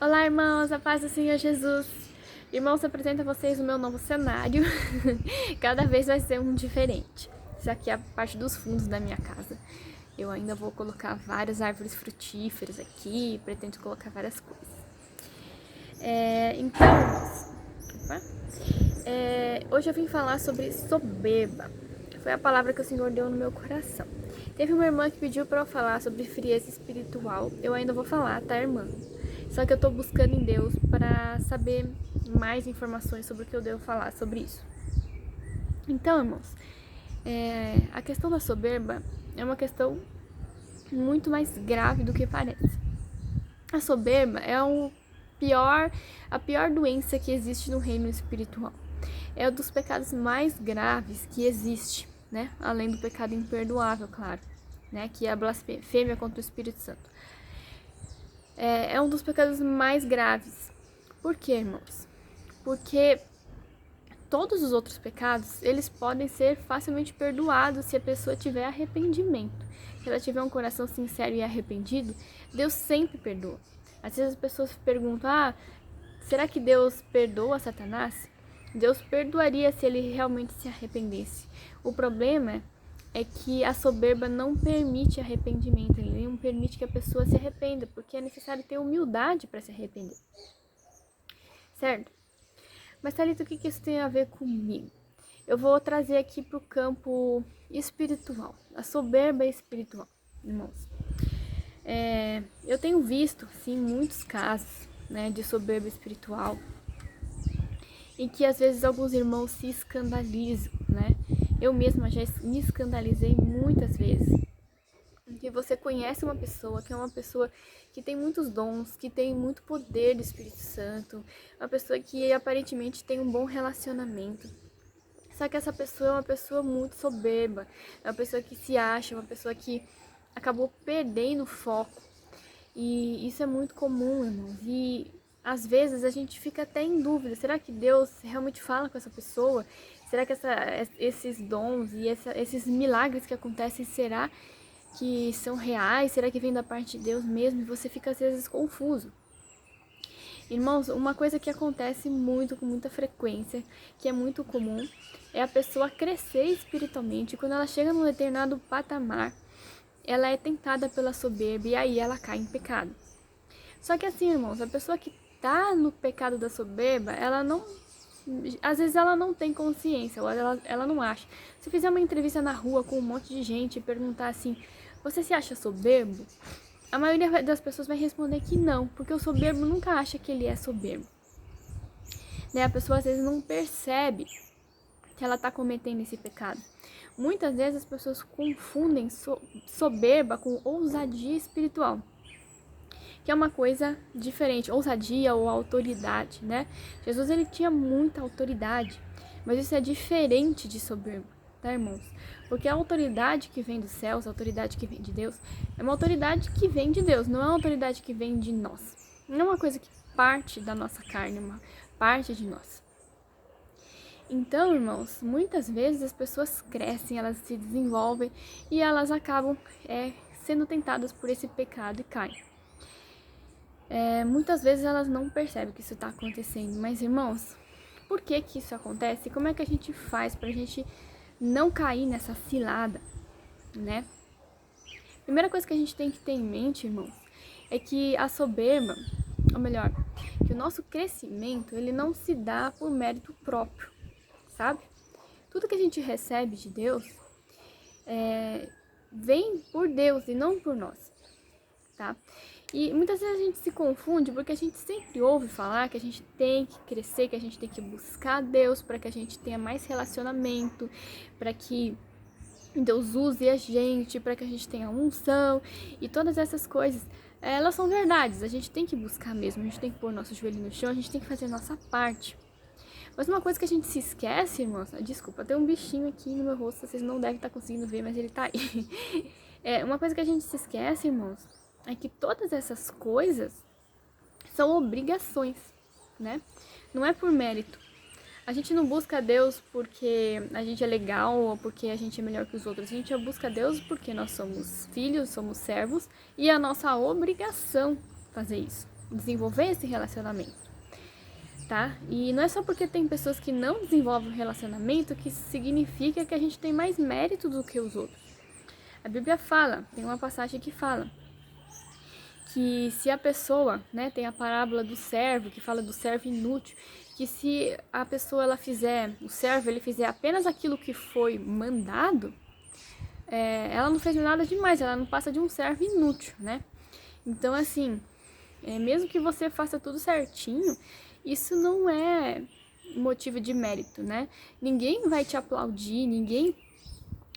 Olá, irmãos, a paz do Senhor Jesus. Irmãos, apresento a vocês o meu novo cenário. Cada vez vai ser um diferente. Isso aqui é a parte dos fundos da minha casa. Eu ainda vou colocar várias árvores frutíferas aqui, pretendo colocar várias coisas. Então, hoje eu vim falar sobre soberba. Foi a palavra que o Senhor deu no meu coração. Teve uma irmã que pediu para eu falar sobre frieza espiritual. Eu ainda vou falar, tá, irmã? Só que eu tô buscando em Deus para saber mais informações sobre o que eu devo falar sobre isso. Então, irmãos, a questão da soberba é uma questão muito mais grave do que parece. A soberba é a pior doença que existe no reino espiritual. É um dos pecados mais graves que existe, né? Além do pecado imperdoável, claro, né? Que é a blasfêmia contra o Espírito Santo. É um dos pecados mais graves. Por quê, irmãos? Porque todos os outros pecados, eles podem ser facilmente perdoados se a pessoa tiver arrependimento. Se ela tiver um coração sincero e arrependido, Deus sempre perdoa. Às vezes as pessoas perguntam, será que Deus perdoa Satanás? Deus perdoaria se ele realmente se arrependesse. O problema é que a soberba não permite arrependimento, ele não permite que a pessoa se arrependa, porque é necessário ter humildade para se arrepender. Certo? Mas, Thalita, o que isso tem a ver comigo? Eu vou trazer aqui para o campo espiritual, a soberba espiritual, irmãos. Eu tenho visto, sim, muitos casos, né, de soberba espiritual, em que às vezes alguns irmãos se escandalizam, né? Eu mesma já me escandalizei muitas vezes. Que você conhece uma pessoa que é uma pessoa que tem muitos dons, que tem muito poder do Espírito Santo, uma pessoa que aparentemente tem um bom relacionamento. Só que essa pessoa é uma pessoa muito soberba, é uma pessoa que se acha, uma pessoa que acabou perdendo o foco. E isso é muito comum, irmãos. E às vezes a gente fica até em dúvida, será que Deus realmente fala com essa pessoa? Será que esses dons e esses milagres que acontecem, será que são reais? Será que vem da parte de Deus mesmo? E você fica às vezes confuso. Irmãos, uma coisa que acontece muito, com muita frequência, que é muito comum, é a pessoa crescer espiritualmente. Quando ela chega num determinado patamar, ela é tentada pela soberba e aí ela cai em pecado. Só que assim, irmãos, a pessoa que tá no pecado da soberba, ela não... Às vezes ela não tem consciência, ou ela não acha. Se fizer uma entrevista na rua com um monte de gente e perguntar assim, você se acha soberbo? A maioria das pessoas vai responder que não, porque o soberbo nunca acha que ele é soberbo. Né? A pessoa às vezes não percebe que ela está cometendo esse pecado. Muitas vezes as pessoas confundem soberba com ousadia espiritual, que é uma coisa diferente, ousadia ou autoridade, né? Jesus, ele tinha muita autoridade, mas isso é diferente de soberba, tá, irmãos? Porque a autoridade que vem dos céus, a autoridade que vem de Deus, é uma autoridade que vem de Deus, não é uma autoridade que vem de nós. Não é uma coisa que parte da nossa carne, uma parte de nós. Então, irmãos, muitas vezes as pessoas crescem, elas se desenvolvem e elas acabam sendo tentadas por esse pecado e caem. Muitas vezes elas não percebem que isso está acontecendo, mas, irmãos, por que isso acontece? Como é que a gente faz pra gente não cair nessa cilada, né? Primeira coisa que a gente tem que ter em mente, irmãos, é que a soberba, ou melhor, que o nosso crescimento, ele não se dá por mérito próprio, sabe? Tudo que a gente recebe de Deus vem por Deus e não por nós, tá? E muitas vezes a gente se confunde porque a gente sempre ouve falar que a gente tem que crescer, que a gente tem que buscar Deus para que a gente tenha mais relacionamento, para que Deus use a gente, para que a gente tenha unção e todas essas coisas. Elas são verdades, a gente tem que buscar mesmo, a gente tem que pôr nosso joelho no chão, a gente tem que fazer a nossa parte. Mas uma coisa que a gente se esquece, irmãos, desculpa, tem um bichinho aqui no meu rosto, vocês não devem estar conseguindo ver, mas ele tá aí. Uma coisa que a gente se esquece, irmãos, é que todas essas coisas são obrigações, né? Não é por mérito. A gente não busca Deus porque a gente é legal ou porque a gente é melhor que os outros. A gente busca Deus porque nós somos filhos, somos servos e é a nossa obrigação fazer isso, desenvolver esse relacionamento, tá? E não é só porque tem pessoas que não desenvolvem o relacionamento que significa que a gente tem mais mérito do que os outros. A Bíblia fala, tem uma passagem que fala que se a pessoa, né, tem a parábola do servo, que fala do servo inútil, que se a pessoa, o servo, ele fizer apenas aquilo que foi mandado, ela não fez nada demais, ela não passa de um servo inútil, né? Então, assim, mesmo que você faça tudo certinho, isso não é motivo de mérito, né? Ninguém vai te aplaudir, ninguém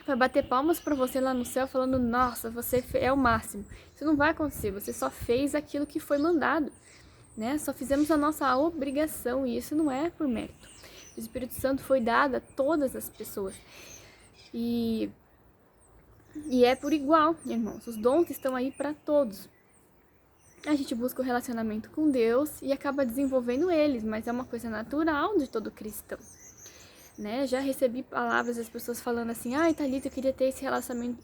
vai bater palmas pra você lá no céu falando, nossa, você é o máximo. Isso não vai acontecer, você só fez aquilo que foi mandado, né? Só fizemos a nossa obrigação e isso não é por mérito. O Espírito Santo foi dado a todas as pessoas e é por igual, irmãos. Os dons estão aí para todos. A gente busca o relacionamento com Deus e acaba desenvolvendo eles, mas é uma coisa natural de todo cristão, né? Já recebi palavras das pessoas falando assim, ai, Thalita, eu queria ter esse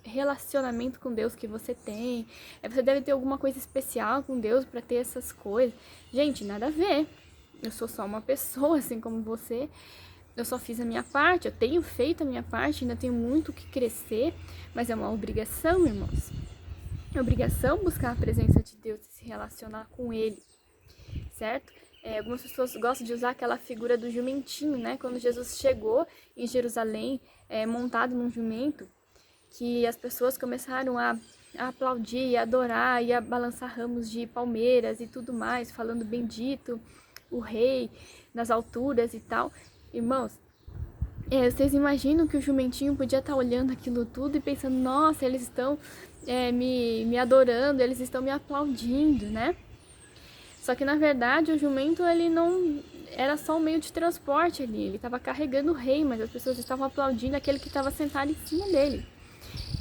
relacionamento com Deus que você tem. Você deve ter alguma coisa especial com Deus para ter essas coisas. Gente, nada a ver. Eu sou só uma pessoa, assim como você. Eu só fiz a minha parte, eu tenho feito a minha parte, ainda tenho muito que crescer, mas é uma obrigação, irmãos. É obrigação buscar a presença de Deus e se relacionar com Ele, certo? Algumas pessoas gostam de usar aquela figura do jumentinho, né? Quando Jesus chegou em Jerusalém, montado num jumento, que as pessoas começaram a aplaudir, a adorar e a balançar ramos de palmeiras e tudo mais, falando bendito o rei nas alturas e tal. Irmãos, vocês imaginam que o jumentinho podia estar olhando aquilo tudo e pensando, nossa, eles estão me adorando, eles estão me aplaudindo, né? Só que na verdade o jumento, ele não era só um meio de transporte ali, ele estava carregando o rei, mas as pessoas estavam aplaudindo aquele que estava sentado em cima dele.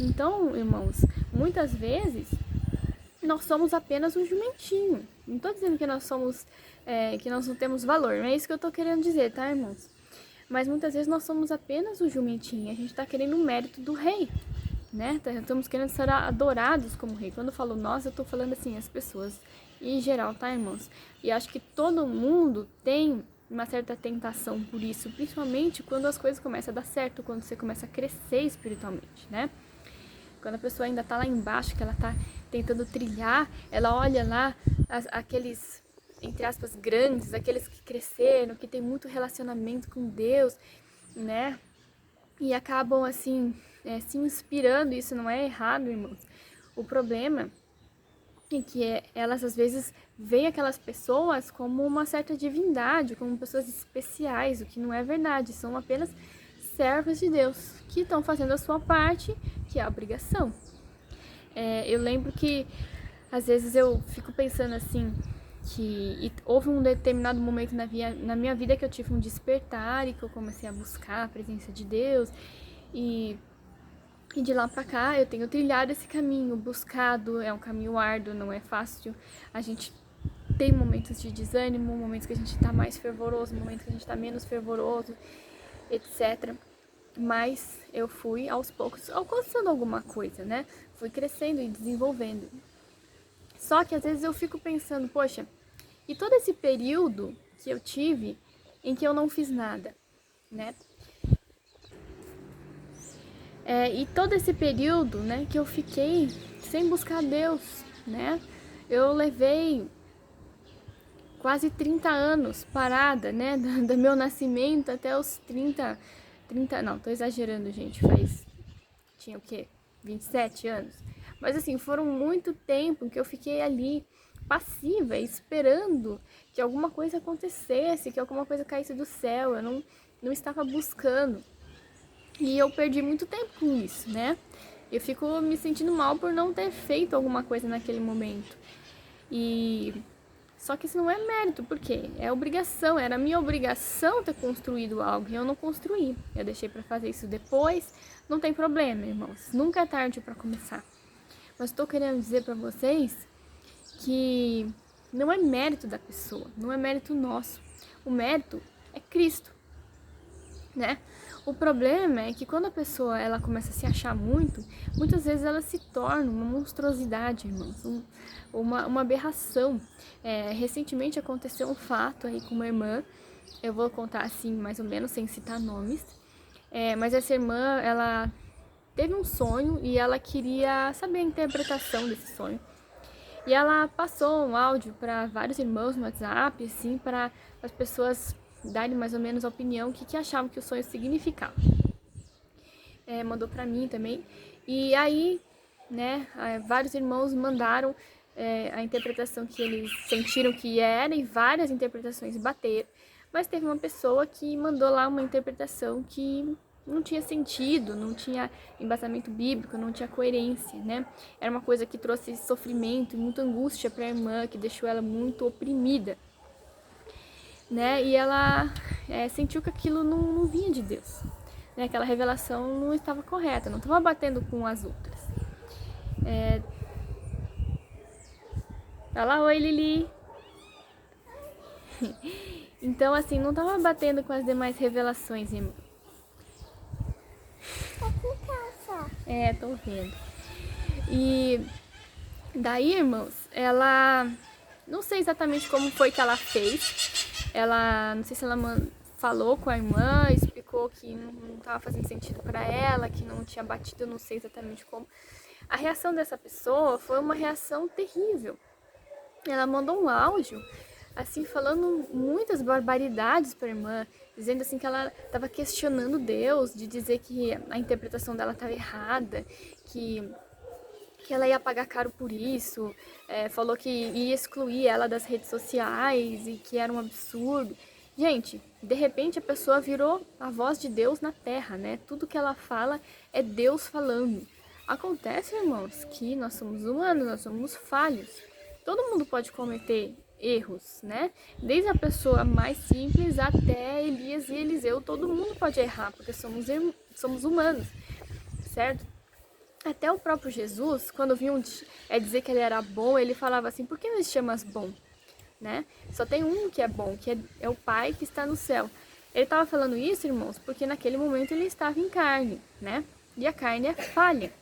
Então, irmãos, muitas vezes nós somos apenas um jumentinho. Não estou dizendo que nós somos, que nós não temos valor, não é isso que eu estou querendo dizer, tá, irmãos? Mas muitas vezes nós somos apenas um jumentinho, a gente está querendo o mérito do rei, né? Estamos querendo ser adorados como rei. Quando eu falo nós, eu estou falando assim, as pessoas em geral, tá, irmãos? E acho que todo mundo tem uma certa tentação por isso, principalmente quando as coisas começam a dar certo, quando você começa a crescer espiritualmente, né? Quando a pessoa ainda tá lá embaixo, que ela tá tentando trilhar, ela olha lá aqueles, entre aspas, grandes, aqueles que cresceram, que tem muito relacionamento com Deus, né? E acabam, assim, se inspirando. Isso não é errado, irmãos. O problema é que elas, às vezes, veem aquelas pessoas como uma certa divindade, como pessoas especiais, o que não é verdade. São apenas servos de Deus, que estão fazendo a sua parte, que é a obrigação. Eu lembro que, às vezes, eu fico pensando assim, que houve um determinado momento na minha vida que eu tive um despertar e que eu comecei a buscar a presença de Deus e de lá pra cá eu tenho trilhado esse caminho, buscado, é um caminho árduo, não é fácil. A gente tem momentos de desânimo, momentos que a gente tá mais fervoroso, momentos que a gente tá menos fervoroso, etc. Mas eu fui aos poucos alcançando alguma coisa, né? Fui crescendo e desenvolvendo. Só que às vezes eu fico pensando, poxa, e todo esse período que eu tive em que eu não fiz nada, né? E todo esse período, né, que eu fiquei sem buscar Deus, né? Eu levei quase 30 anos parada, né? Do meu nascimento até os 30, não, tô exagerando, gente, tinha o quê? 27 anos. Mas assim, foram muito tempo que eu fiquei ali passiva, esperando que alguma coisa acontecesse, que alguma coisa caísse do céu. Eu não estava buscando. E eu perdi muito tempo com isso, né? Eu fico me sentindo mal por não ter feito alguma coisa naquele momento. Só que isso não é mérito, porque é obrigação, era minha obrigação ter construído algo e eu não construí. Eu deixei para fazer isso depois, não tem problema, irmãos. Nunca é tarde para começar. Mas estou querendo dizer para vocês que não é mérito da pessoa, não é mérito nosso. O mérito é Cristo, né? O problema é que quando a pessoa ela começa a se achar muito, muitas vezes ela se torna uma monstruosidade, irmãos, uma aberração. Recentemente aconteceu um fato aí com uma irmã, eu vou contar assim mais ou menos, sem citar nomes, mas essa irmã, ela teve um sonho e ela queria saber a interpretação desse sonho. E ela passou um áudio para vários irmãos no WhatsApp, assim, para as pessoas darem mais ou menos a opinião, o que achavam que o sonho significava. Mandou para mim também. E aí, né, vários irmãos mandaram a interpretação que eles sentiram que era, e várias interpretações bateram. Mas teve uma pessoa que mandou lá uma interpretação que não tinha sentido, não tinha embasamento bíblico, não tinha coerência, né? Era uma coisa que trouxe sofrimento e muita angústia para a irmã, que deixou ela muito oprimida, né? E ela sentiu que aquilo não vinha de Deus, né? Aquela revelação não estava correta, não estava batendo com as outras. Fala, oi, Lili! Então, assim, não estava batendo com as demais revelações, irmã. Tô vendo. E daí, irmãos, ela... Não sei exatamente como foi que ela fez. Não sei se ela falou com a irmã, explicou que não estava fazendo sentido para ela, que não tinha batido, eu não sei exatamente como. A reação dessa pessoa foi uma reação terrível. Ela mandou um áudio, assim, falando muitas barbaridades para a irmã, dizendo assim que ela estava questionando Deus, de dizer que a interpretação dela estava errada, que ela ia pagar caro por isso, falou que ia excluir ela das redes sociais e que era um absurdo. Gente, de repente a pessoa virou a voz de Deus na terra, né? Tudo que ela fala é Deus falando. Acontece, irmãos, que nós somos humanos, nós somos falhos. Todo mundo pode cometer erros, né? Desde a pessoa mais simples até Elias e Eliseu, todo mundo pode errar, porque somos humanos, certo? Até o próprio Jesus, quando vinham dizer que ele era bom, ele falava assim, por que me chamas bom? Né? Só tem um que é bom, que é o Pai que está no céu. Ele estava falando isso, irmãos, porque naquele momento ele estava em carne, né? E a carne é falha.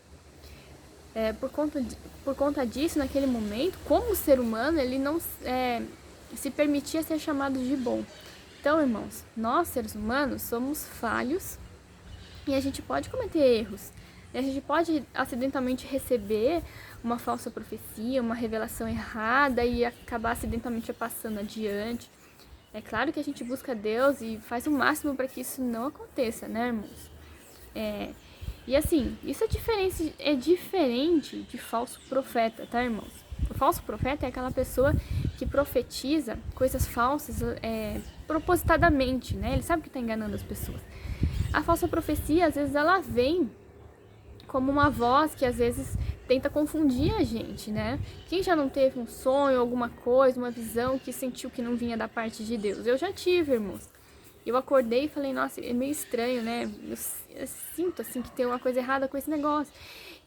Por conta disso, naquele momento, como ser humano, ele não se permitia ser chamado de bom. Então, irmãos, nós, seres humanos, somos falhos e a gente pode cometer erros. A gente pode acidentalmente receber uma falsa profecia, uma revelação errada e acabar acidentalmente passando adiante. É claro que a gente busca Deus e faz o máximo para que isso não aconteça, né, irmãos? E assim, isso é diferente de falso profeta, tá, irmãos? O falso profeta é aquela pessoa que profetiza coisas falsas propositadamente, né? Ele sabe que está enganando as pessoas. A falsa profecia, às vezes, ela vem como uma voz que às vezes tenta confundir a gente, né? Quem já não teve um sonho, alguma coisa, uma visão que sentiu que não vinha da parte de Deus? Eu já tive, irmãos. Eu acordei e falei, nossa, é meio estranho, né? Eu sinto, assim, que tem uma coisa errada com esse negócio.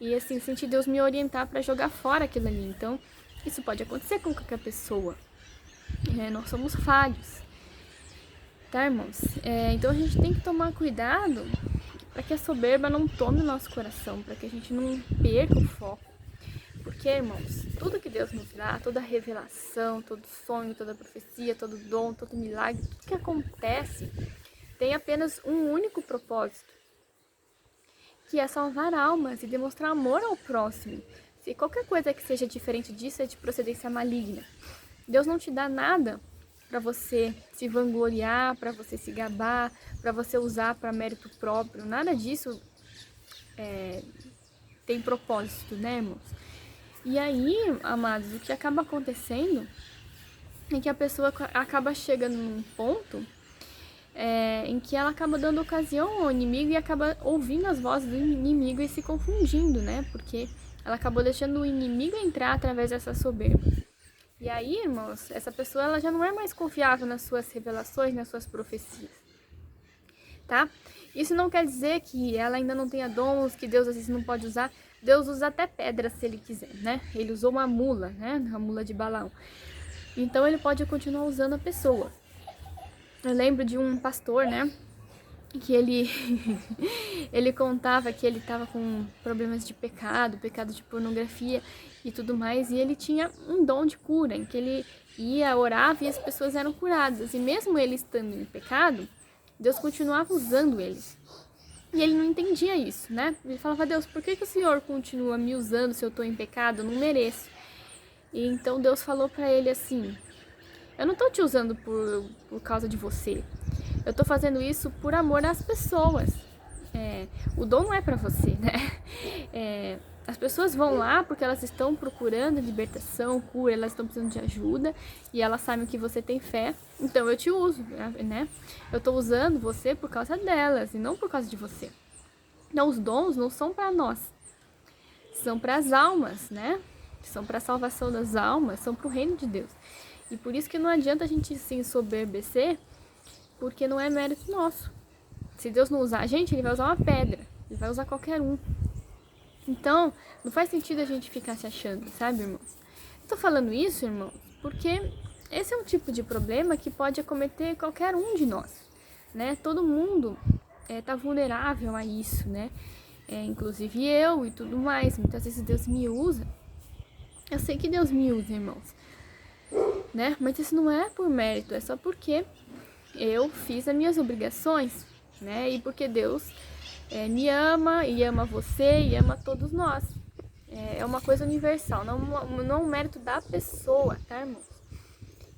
E, assim, senti Deus me orientar para jogar fora aquilo ali. Então, isso pode acontecer com qualquer pessoa. Nós somos falhos. Tá, irmãos? Então, a gente tem que tomar cuidado para que a soberba não tome o nosso coração, para que a gente não perca o foco. Porque, irmãos, tudo que Deus nos dá, toda revelação, todo sonho, toda profecia, todo dom, todo milagre, tudo que acontece tem apenas um único propósito, que é salvar almas e demonstrar amor ao próximo. Se qualquer coisa que seja diferente disso é de procedência maligna. Deus não te dá nada para você se vangloriar, para você se gabar, para você usar para mérito próprio. Nada disso tem propósito, né, irmãos? E aí, amados, o que acaba acontecendo é que a pessoa acaba chegando num ponto em que ela acaba dando ocasião ao inimigo e acaba ouvindo as vozes do inimigo e se confundindo, né? Porque ela acabou deixando o inimigo entrar através dessa soberba. E aí, irmãos, essa pessoa ela já não é mais confiável nas suas revelações, nas suas profecias, tá? Isso não quer dizer que ela ainda não tenha dons, que Deus às vezes não pode usar. Deus usa até pedra se ele quiser, né? Ele usou uma mula, né? A mula de Balaão. Então ele pode continuar usando a pessoa. Eu lembro de um pastor, né? que ele ele contava que ele estava com problemas de pecado de pornografia e tudo mais, e ele tinha um dom de cura, em que ele ia, orava e as pessoas eram curadas. E mesmo ele estando em pecado, Deus continuava usando ele. E ele não entendia isso, né? Ele falava: Deus, por que o Senhor continua me usando se eu estou em pecado? Eu não mereço. E então Deus falou para ele assim: eu não estou te usando por causa de você. Eu tô fazendo isso por amor às pessoas. O dom não é pra você, né? As pessoas vão lá porque elas estão procurando libertação, cura, elas estão precisando de ajuda e elas sabem que você tem fé, então eu te uso, né? Eu tô usando você por causa delas e não por causa de você. Então os dons não são para nós, são para as almas, né? São para a salvação das almas, são para o reino de Deus. E por isso que não adianta a gente se ensoberbecer, porque não é mérito nosso. Se Deus não usar a gente, ele vai usar uma pedra, ele vai usar qualquer um. Então, não faz sentido a gente ficar se achando, sabe, irmãos? Eu tô falando isso, irmãos, porque esse é um tipo de problema que pode acometer qualquer um de nós, né? Todo mundo tá vulnerável a isso, né? Inclusive eu e tudo mais. Muitas vezes Deus me usa. Eu sei que Deus me usa, irmãos, né? Mas isso não é por mérito, é só porque eu fiz as minhas obrigações, né? E porque Deus me ama e ama você e ama todos nós. É uma coisa universal, não um mérito da pessoa, tá, irmãos?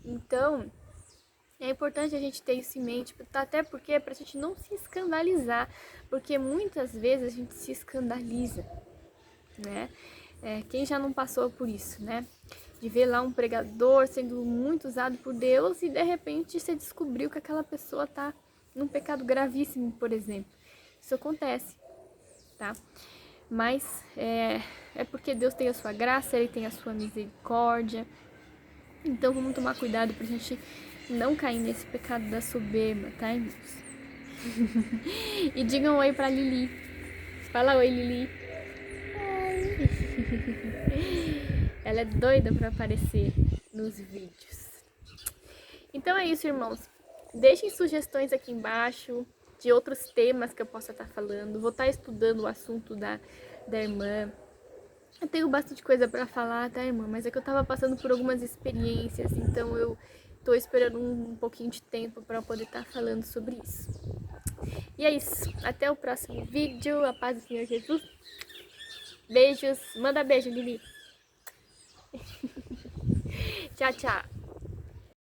Então, é importante a gente ter isso em mente, até porque é pra gente não se escandalizar, porque muitas vezes a gente se escandaliza, né? Quem já não passou por isso, né? De ver lá um pregador sendo muito usado por Deus e de repente você descobriu que aquela pessoa tá num pecado gravíssimo, por exemplo. Isso acontece, tá? Mas é porque Deus tem a sua graça, Ele tem a sua misericórdia. Então vamos tomar cuidado pra gente não cair nesse pecado da soberba, tá, irmãos? E digam oi pra Lili. Fala oi, Lili. Ela é doida pra aparecer nos vídeos. Então é isso, irmãos. Deixem sugestões aqui embaixo de outros temas que eu possa estar falando. Vou estar estudando o assunto da irmã. Eu tenho bastante coisa pra falar, tá, irmã? Mas é que eu tava passando por algumas experiências, então eu tô esperando um pouquinho de tempo pra poder estar falando sobre isso. E é isso. Até o próximo vídeo. A paz do Senhor Jesus. Beijos. Manda beijo, Lili. Tchau, tchau.